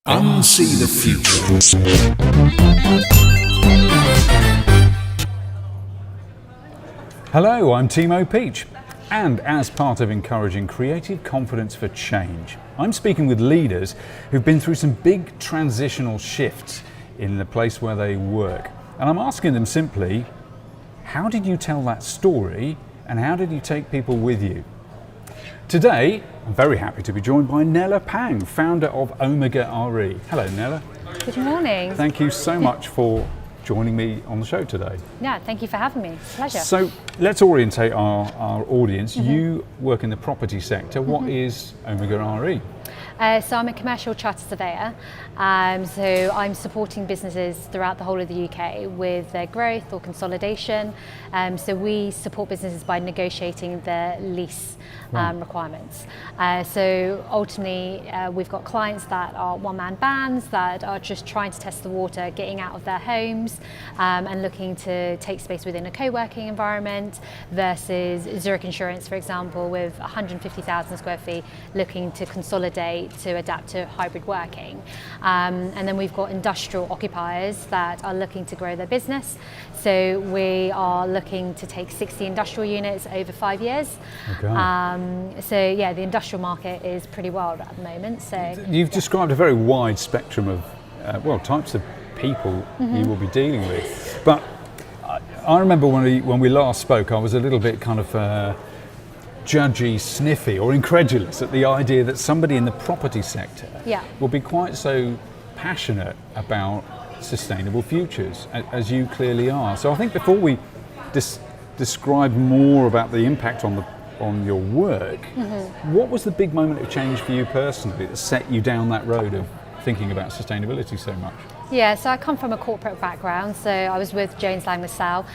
Unsee the Future. Hello, I'm Timo Peach, and as part of encouraging creative confidence for change, I'm speaking with leaders who've been through some big transitional shifts in the place where they work. And I'm asking them simply, how did you tell that story and how did you take people with you? Today, I'm very happy to be joined by Nella Pang, founder of Omega RE. Hello, Nella. Good morning. Thank you so much for joining me on the show today. Yeah, thank you for having me. Pleasure. So let's orientate our audience. You work in the property sector. What is Omega RE? So I'm a commercial chartered surveyor. So I'm supporting businesses throughout the whole of the UK with their growth or consolidation. So we support businesses by negotiating their lease requirements. So ultimately, we've got clients that are one-man bands that are just trying to test the water, getting out of their homes and looking to take space within a co-working environment versus Zurich Insurance, for example, with 150,000 square feet looking to consolidate to adapt to hybrid working. And then we've got industrial occupiers that are looking to grow their business. So we are looking to take 60 industrial units over 5 years. Okay. So yeah, the industrial market is pretty wild at the moment. So you've described a very wide spectrum of types of people you will be dealing with. But I remember when we last spoke, I was a little bit kind of judgy, sniffy or incredulous at the idea that somebody in the property sector will be quite so passionate about sustainable futures, as you clearly are. So I think before we describe more about the impact on your work, what was the big moment of change for you personally that set you down that road of thinking about sustainability so much? Yeah, so I come from a corporate background, so I was with Jones Lang LaSalle,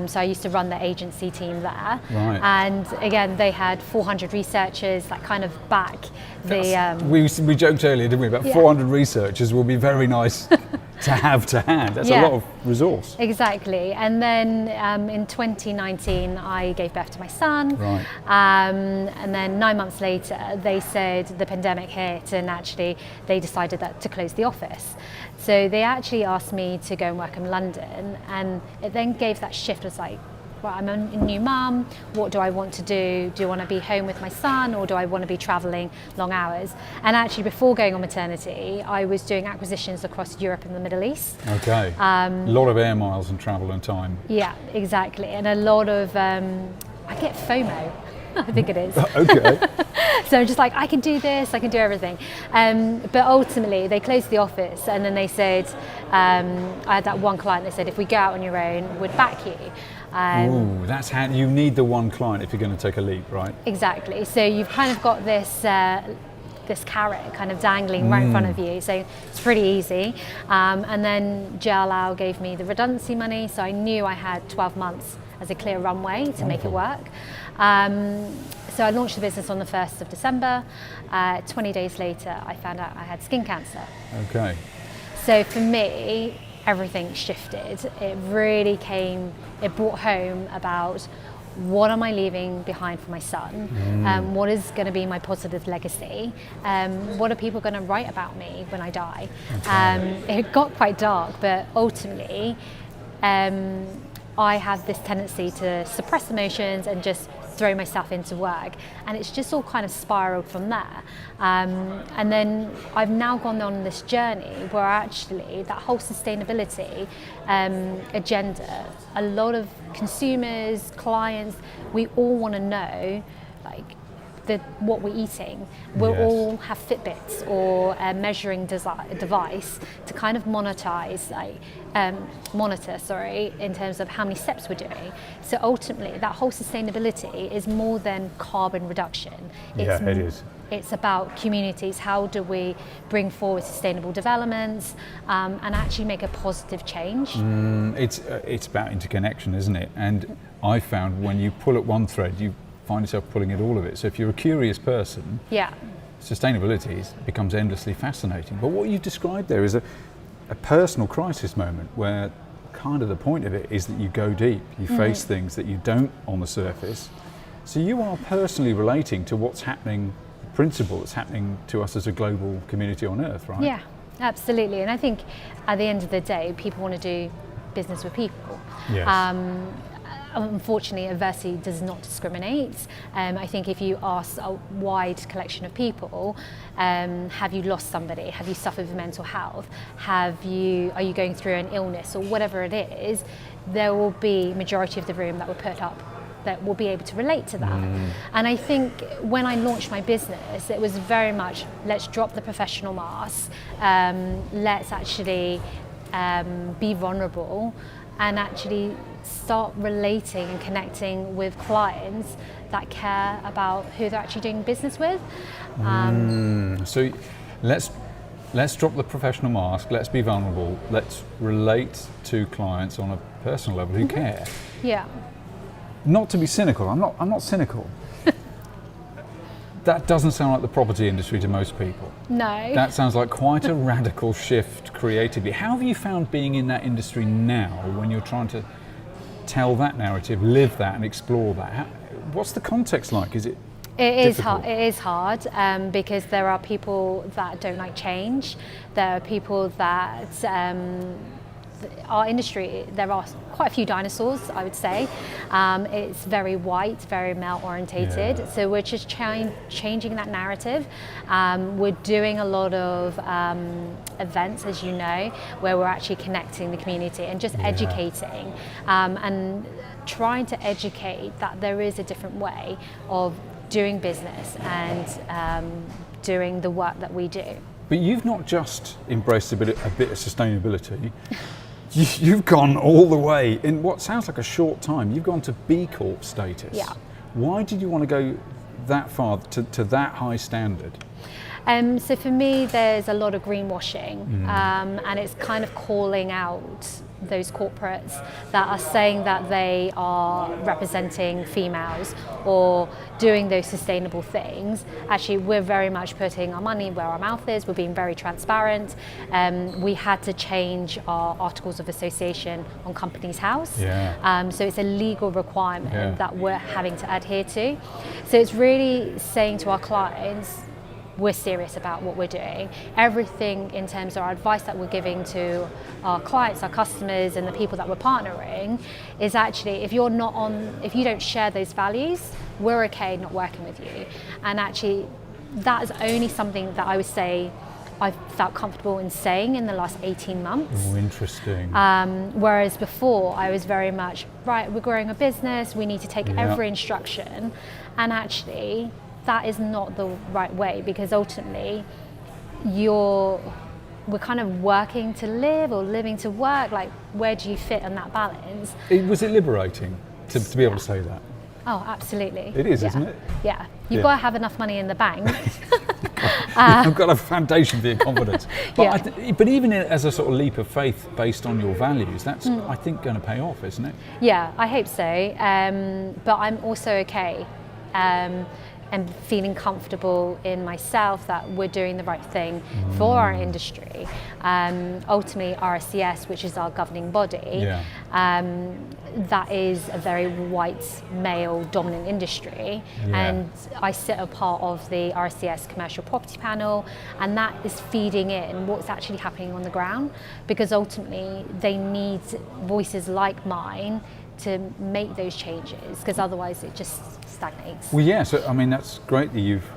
so I used to run the agency team there. Right. And again, they had 400 researchers that kind of back the... We joked earlier, didn't we, about 400 researchers will be very nice to have to hand. That's a lot of resource. Exactly. And then in 2019, I gave birth to my son. Right. And then 9 months later, they said the pandemic hit and actually they decided that to close the office. So they actually asked me to go and work in London, and it then gave that shift. It was like, well, I'm a new mum, what do I want to do? Do I want to be home with my son or do I want to be travelling long hours? And actually before going on maternity, I was doing acquisitions across Europe and the Middle East. Okay, a lot of air miles and travel and time. Yeah, exactly. And a lot of, I get FOMO, I think it is. Okay. So I'm just like, I can do this, I can do everything. But ultimately, they closed the office and then they said, I had that one client that said, if we go out on your own, we'd back you. Ooh, that's how you need the one client if you're going to take a leap, right? Exactly. So you've kind of got this this carrot kind of dangling right in front of you. So it's pretty easy. And then JLL gave me the redundancy money, so I knew I had 12 months as a clear runway to make it work. So I launched the business on the 1st of December. 20 days later, I found out I had skin cancer. Okay. So for me, everything shifted. It really it brought home about what am I leaving behind for my son? What is going to be my positive legacy? What are people going to write about me when I die? Okay. It got quite dark, but ultimately, I have this tendency to suppress emotions and just throw myself into work, and it's just all kind of spiraled from there. And then I've now gone on this journey where actually that whole sustainability agenda, a lot of consumers, clients, we all want to know like what we're eating. We'll all have Fitbits or a measuring device to kind of monitor in terms of how many steps we're doing. So ultimately, that whole sustainability is more than carbon reduction. It is. It's about communities. How do we bring forward sustainable developments and actually make a positive change? It's about interconnection, isn't it? And I found when you pull at one thread, you find yourself pulling at all of it. So if you're a curious person, sustainability becomes endlessly fascinating. But what you described there is a personal crisis moment where kind of the point of it is that you go deep, you face things that you don't on the surface. So you are personally relating to what's happening, the principle that's happening to us as a global community on Earth, right? Yeah, Absolutely, and I think at the end of the day, people want to do business with people. Yes. Unfortunately, adversity does not discriminate. I think if you ask a wide collection of people, have you lost somebody? Have you suffered with mental health? Are you going through an illness or whatever it is? There will be majority of the room that will put up, that will be able to relate to that. And I think when I launched my business, it was very much, let's drop the professional mask, let's actually be vulnerable and actually start relating and connecting with clients that care about who they're actually doing business with. So let's drop the professional mask, let's be vulnerable, let's relate to clients on a personal level who care. Yeah. Not to be cynical, I'm not cynical. That doesn't sound like the property industry to most people. No. That sounds like quite a radical shift creatively. How have you found being in that industry now when you're trying to tell that narrative, live that and explore that? What's the context like? Is it difficult? It is hard because there are people that don't like change. There are people that our industry, there are quite a few dinosaurs, I would say. It's very white, very male orientated. Yeah. So we're just changing that narrative. We're doing a lot of events, as you know, where we're actually connecting the community and just educating and trying to educate that there is a different way of doing business and doing the work that we do. But you've not just embraced a bit of sustainability. You've gone all the way in what sounds like a short time. You've gone to B Corp status. Yeah. Why did you want to go that far to that high standard? So for me, there's a lot of greenwashing, and it's kind of calling out those corporates that are saying that they are representing females or doing those sustainable things. Actually, we're very much putting our money where our mouth is. We're being very transparent. We had to change our articles of association on Companies House. So it's a legal requirement that we're having to adhere to. So it's really saying to our clients, we're serious about what we're doing. Everything in terms of our advice that we're giving to our clients, our customers, and the people that we're partnering is actually, if you don't share those values, we're okay not working with you. And actually, that is only something that I would say I've felt comfortable in saying in the last 18 months. Oh, interesting. Whereas before, I was very much, right, we're growing a business, we need to take every instruction. And actually, that is not the right way, because ultimately we're kind of working to live or living to work. Like, where do you fit in that balance? Was it liberating to be able to say that? Oh, absolutely. It is, isn't it? Yeah. You've got to have enough money in the bank. You've got a foundation for your confidence. But, but even as a sort of leap of faith based on your values, that's, I think, going to pay off, isn't it? Yeah, I hope so. But I'm also okay. And feeling comfortable in myself that we're doing the right thing for our industry. Ultimately, RSCS, which is our governing body, that is a very white, male dominant industry. And I sit a part of the RSCS commercial property panel, and that is feeding in what's actually happening on the ground, because ultimately they need voices like mine to make those changes, because otherwise it just stagnates. Well, yeah, so I mean, that's great that you've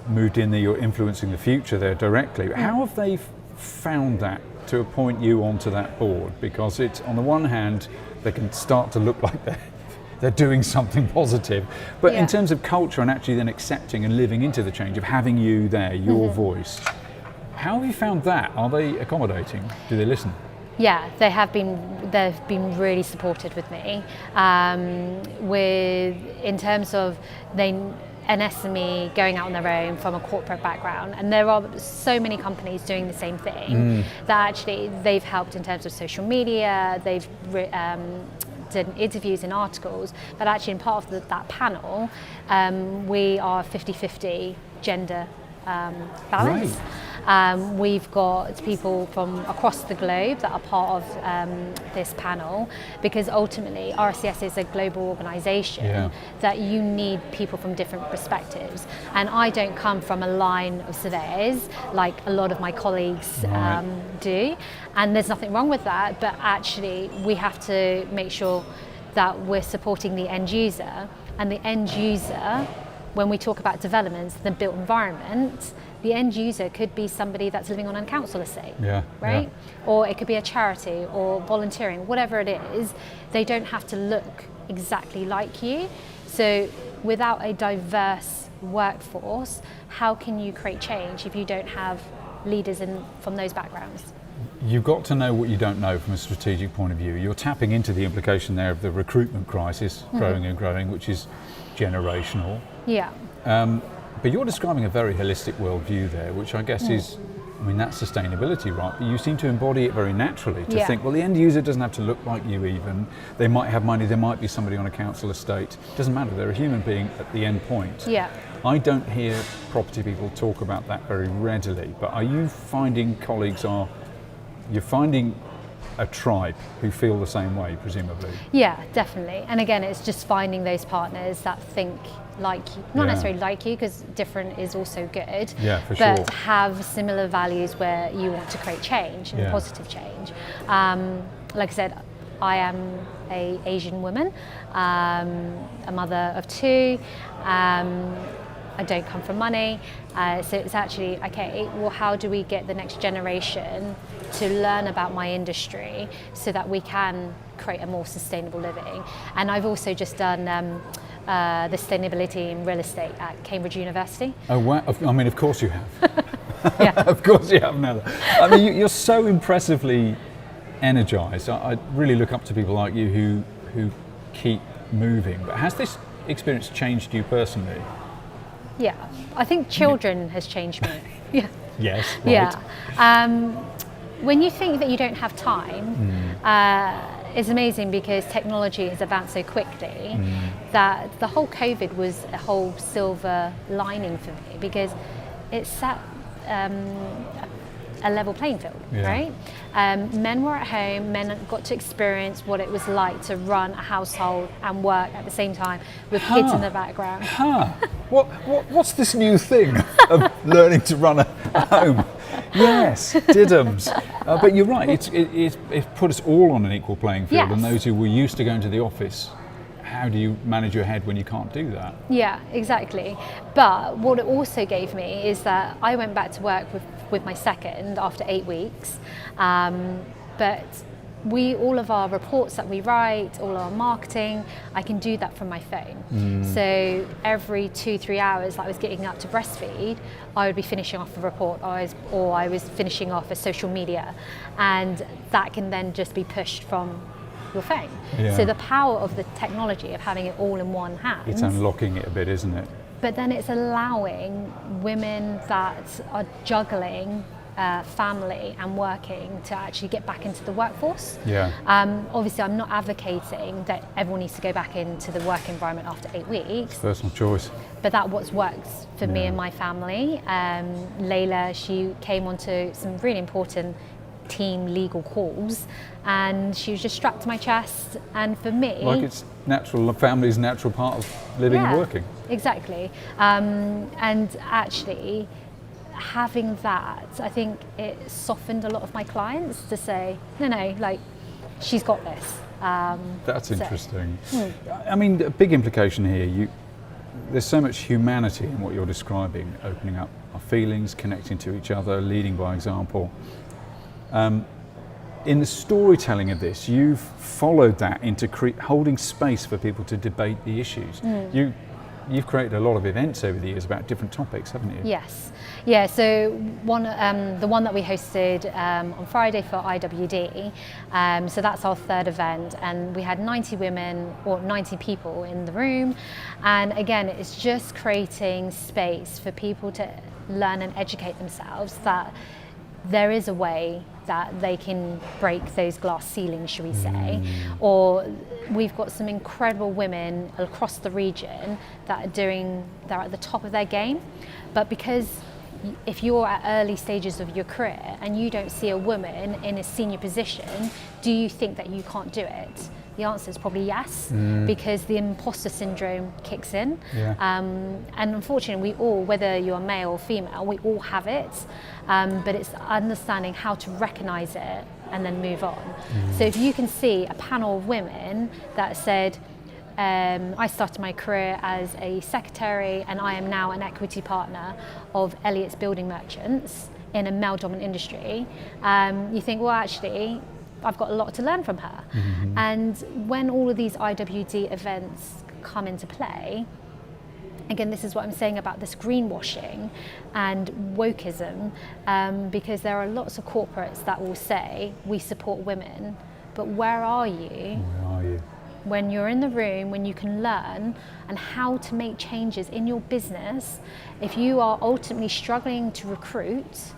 moved in there, you're influencing the future there directly. How have they found that to appoint you onto that board? Because it's, on the one hand, they can start to look like they're doing something positive, but in terms of culture and actually then accepting and living into the change of having you there, your voice, how have you found that? Are they accommodating? Do they listen? Yeah, they've been really supportive with me. In terms of an SME going out on their own from a corporate background, and there are so many companies doing the same thing that actually they've helped in terms of social media. They've done interviews and articles, but actually in part of that panel, we are 50-50 gender balance. We've got people from across the globe that are part of this panel, because ultimately RCS is a global organisation that you need people from different perspectives. And I don't come from a line of surveyors like a lot of my colleagues do, and there's nothing wrong with that, but actually we have to make sure that we're supporting the end user. And the end user, when we talk about developments, the built environment, the end user could be somebody that's living on a council estate, right? Or it could be a charity or volunteering, whatever it is. They don't have to look exactly like you. So without a diverse workforce, how can you create change if you don't have leaders from those backgrounds? You've got to know what you don't know from a strategic point of view. You're tapping into the implication there of the recruitment crisis growing and growing, which is generational. Yeah. But you're describing a very holistic worldview there, which I guess is, I mean, that's sustainability, right? But you seem to embody it very naturally, to think, well, the end user doesn't have to look like you even. They might have money, there might be somebody on a council estate. Doesn't matter, they're a human being at the end point. Yeah. I don't hear property people talk about that very readily, but are you finding colleagues you're finding a tribe who feel the same way, presumably? Yeah, definitely. And again, it's just finding those partners that think like you, not necessarily like you, because different is also good, but have similar values where you want to create change and positive change. Like I said, I am an Asian woman, a mother of two. I don't come from money, so it's actually, okay, well, how do we get the next generation to learn about my industry so that we can create a more sustainable living? And I've also just done the sustainability in real estate at Cambridge University. Oh, wow. I mean, of course you have. Of course you have, Nella. I mean, you're so impressively energised. I really look up to people like you who keep moving. But has this experience changed you personally? Yeah, I think children has changed me. Yes, right. When you think that you don't have time, it's amazing because technology has advanced so quickly that the whole COVID was a whole silver lining for me, because it set a level playing field, right? Men were at home, men got to experience what it was like to run a household and work at the same time with kids in the background. What's this new thing of learning to run a home? Yes, diddums. But you're right, it's put us all on an equal playing field, and those who were used to going to the office, how do you manage your head when you can't do that? Yeah, exactly. But what it also gave me is that I went back to work with my second after 8 weeks. But all of our reports that we write, all our marketing, I can do that from my phone. So every 2-3 hours that I was getting up to breastfeed, I would be finishing off a report, or I was finishing off a social media, and that can then just be pushed from your phone. So the power of the technology of having it all in one hand. It's unlocking it a bit, isn't it? But then it's allowing women that are juggling family and working to actually get back into the workforce. Obviously, I'm not advocating that everyone needs to go back into the work environment after 8 weeks. It's personal choice. But that's what works for me and my family. Layla, she came onto some really important team legal calls, and she was just strapped to my chest, and for me, like, it's natural, family's natural part of living and working. Exactly. And actually having that, I think it softened a lot of my clients to say, no, like, she's got this. That's interesting. I mean, a big implication here, there's so much humanity in what you're describing, opening up our feelings, connecting to each other, leading by example. In the storytelling of this, you've followed that into holding space for people to debate the issues. You've created a lot of events over the years about different topics, haven't you? Yes. Yeah, so the one that we hosted on Friday for IWD, so that's our third event, and we had 90 women, or 90 people in the room, and again, it's just creating space for people to learn and educate themselves that there is a way that they can break those glass ceilings, should we say, or we've got some incredible women across the region that are at the top of their game, but because if you're at early stages of your career and you don't see a woman in a senior position, do you think that you can't do it? The answer is probably yes, because the imposter syndrome kicks in. Yeah. And unfortunately, we all, whether you're male or female, we all have it, but it's understanding how to recognize it and then move on. So if you can see a panel of women that said, I started my career as a secretary and I am now an equity partner of Elliott's Building Merchants in a male-dominant industry, you think, well, actually, I've got a lot to learn from her. And when all of these IWD events come into play, again, this is what I'm saying about this greenwashing and wokeism, because there are lots of corporates that will say, we support women, but where are you? Where are you? When you're in the room, when you can learn and how to make changes in your business, if you are ultimately struggling to recruit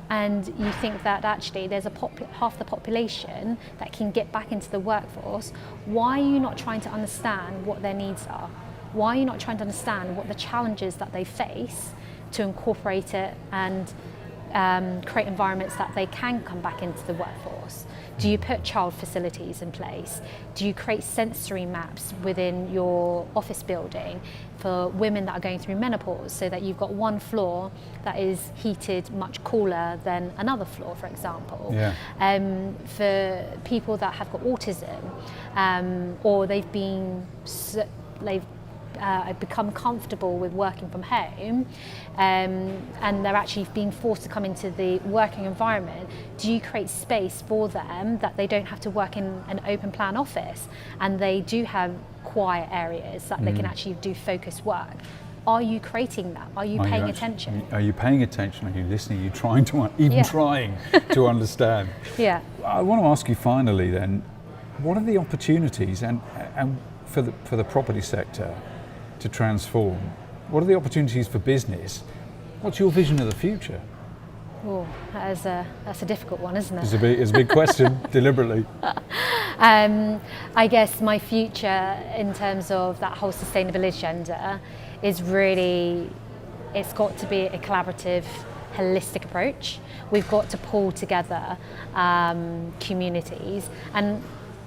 and you think that actually there's half the population that can get back into the workforce, why are you not trying to understand what their needs are? Why are you not trying to understand what the challenges that they face to incorporate it and create environments that they can come back into the workforce? Do you put child facilities in place? Do you create sensory maps within your office building for women that are going through menopause, so that you've got one floor that is heated much cooler than another floor, for example? Yeah. For people that have got autism, or they've become comfortable with working from home, and they're actually being forced to come into the working environment, do you create space for them that they don't have to work in an open plan office and they do have quiet areas that they can actually do focused work? Are you creating that? Are you paying attention? Are you paying attention? Are you listening? Are you trying to trying to understand? Yeah. I want to ask you finally then, what are the opportunities and for the property sector to transform? What are the opportunities for business? What's your vision of the future? Oh, that's a difficult one, isn't it? It's a big question, deliberately. I guess my future in terms of that whole sustainability agenda is really, it's got to be a collaborative, holistic approach. We've got to pull together communities, and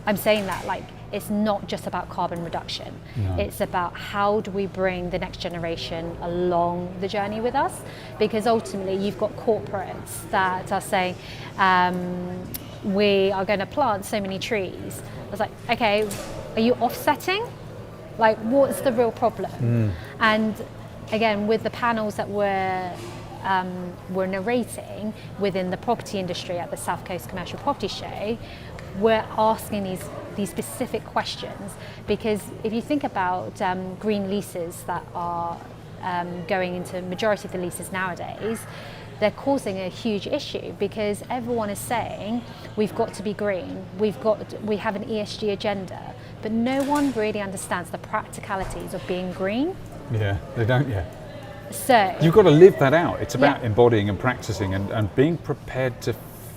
I'm saying that like, it's not just about carbon reduction. No. It's about how do we bring the next generation along the journey with us? Because ultimately you've got corporates that are saying, we are going to plant so many trees. I was like, okay, are you offsetting? Like, what's the real problem? And again, with the panels that we're narrating within the property industry at the South Coast Commercial Property Show, we're asking these specific questions, because if you think about green leases that are going into majority of the leases nowadays, they're causing a huge issue, because everyone is saying we've got to be green, we have an ESG agenda, but no one really understands the practicalities of being green. Yeah, they don't yet. So you've got to live that out. It's about embodying and practicing and being prepared to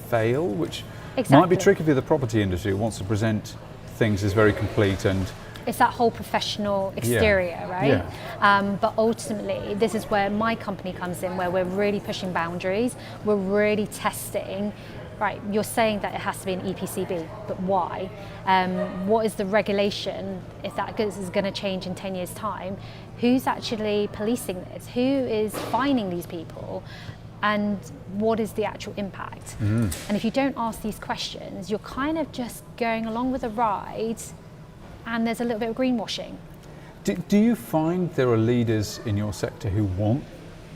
fail, which might be tricky for the property industry who wants to present things as very complete, and it's that whole professional exterior, right? Yeah. But ultimately, this is where my company comes in, where we're really pushing boundaries. We're really testing. Right, you're saying that it has to be an EPCB, but why? What is the regulation if that is going to change in 10 years' time? Who's actually policing this? Who is fining these people? And what is the actual impact? And if you don't ask these questions, you're kind of just going along with a ride, and there's a little bit of greenwashing. Do you find there are leaders in your sector who want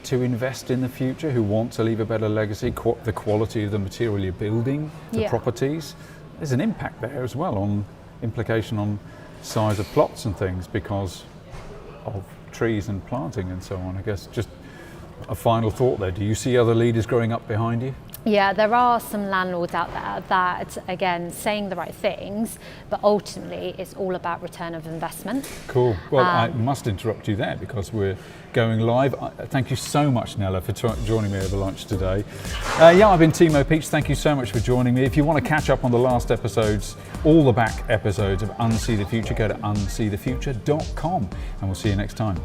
to invest in the future, who want to leave a better legacy, the quality of the material you're building, the properties? There's an impact there as well, on implication on size of plots and things because of trees and planting and so on. I guess just a final thought there. Do you see other leaders growing up behind you? Yeah, there are some landlords out there that, again, saying the right things, but ultimately it's all about return of investment. Cool. Well, I must interrupt you there because we're going live. Thank you so much, Nella, for joining me over lunch today. I've been Timo Peach. Thank you so much for joining me. If you want to catch up on the last episodes, all the back episodes of Unsee The Future, go to unseethefuture.com, and we'll see you next time.